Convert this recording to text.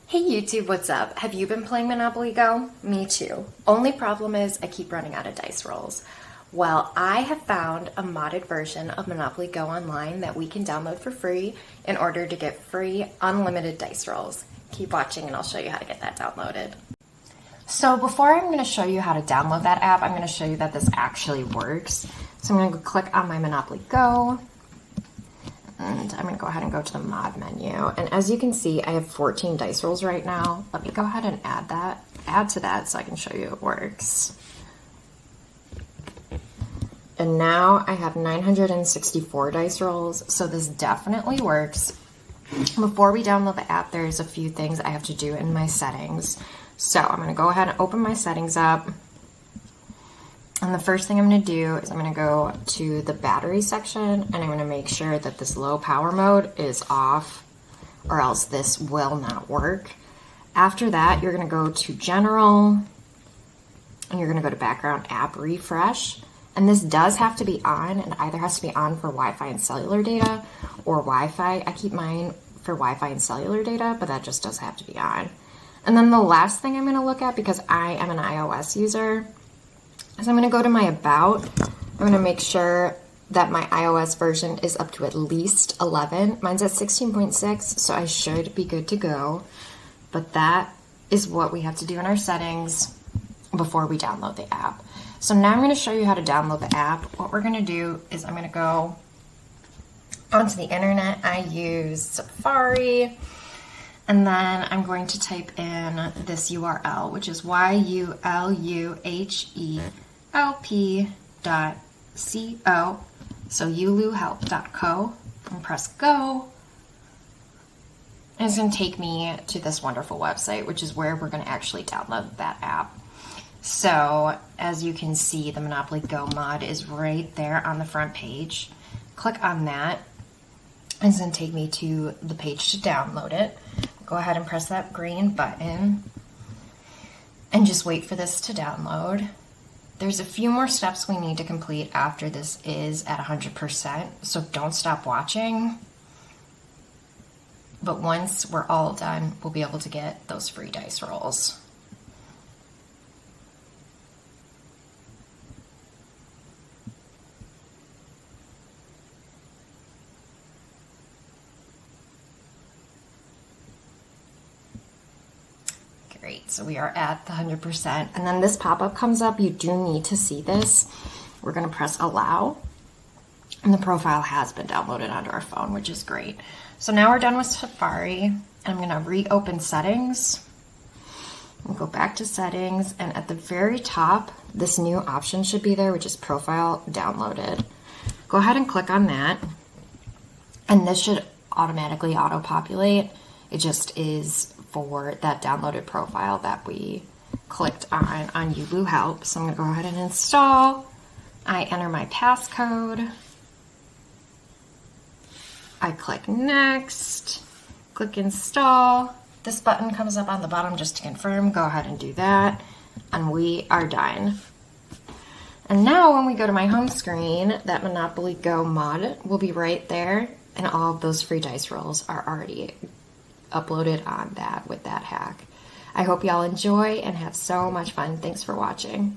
Hey YouTube, what's up? Have you been playing Monopoly Go? Me too. Only problem is I keep running out of dice rolls. Well, I have found a modded version of Monopoly Go online that we can download for free in order to get free unlimited dice rolls. Keep watching and I'll show you how to get that downloaded. So before I'm going to show you how to download that app, I'm going to show you that this actually works. So I'm going to go click on my Monopoly Go. And I'm going to go ahead and go to the mod menu. And as you can see, I have 14 dice rolls right now. Let me go ahead and add to that so I can show you it works. And now I have 964 dice rolls, so this definitely works. Before we download the app, there's a few things I have to do in my settings. So I'm going to go ahead and open my settings up. And the first thing I'm going to do is I'm going to go to the battery section and I'm going to make sure that this low power mode is off or else this will not work. After that, you're going to go to general and you're going to go to background app refresh. And this does have to be on, and either has to be on for Wi-Fi and cellular data or Wi-Fi. I keep mine for Wi-Fi and cellular data, but that just does have to be on. And then the last thing I'm going to look at, because I am an iOS user, is I'm going to go to my About. I'm going to make sure that my iOS version is up to at least 11. Mine's at 16.6, so I should be good to go. But that is what we have to do in our settings before we download the app. So now I'm going to show you how to download the app. What we're going to do is I'm going to go onto the internet. I use Safari. And then I'm going to type in this URL, which is yuluhelp.co. So yuluhelp.co, and press go. And it's going to take me to this wonderful website, which is where we're going to actually download that app. So as you can see, the Monopoly Go mod is right there on the front page. Click on that. And it's going to take me to the page to download it. Go ahead and press that green button and just wait for this to download. There's a few more steps we need to complete after this is at 100%, so don't stop watching. But once we're all done, we'll be able to get those free dice rolls. Great, so we are at the 100%. And then this pop-up comes up. You do need to see this. We're going to press allow. And the profile has been downloaded onto our phone, which is great. So now we're done with Safari. And I'm going to reopen settings. We'll go back to settings. And at the very top, this new option should be there, which is profile downloaded. Go ahead and click on that. And this should automatically auto-populate. It just is for that downloaded profile that we clicked on YuluHelp. So I'm going to go ahead and install. I enter my passcode. I click next. Click install. This button comes up on the bottom just to confirm. Go ahead and do that. And we are done. And now when we go to my home screen, that Monopoly Go mod will be right there. And all of those free dice rolls are already uploaded on that with that hack. I hope y'all enjoy and have so much fun. Thanks for watching.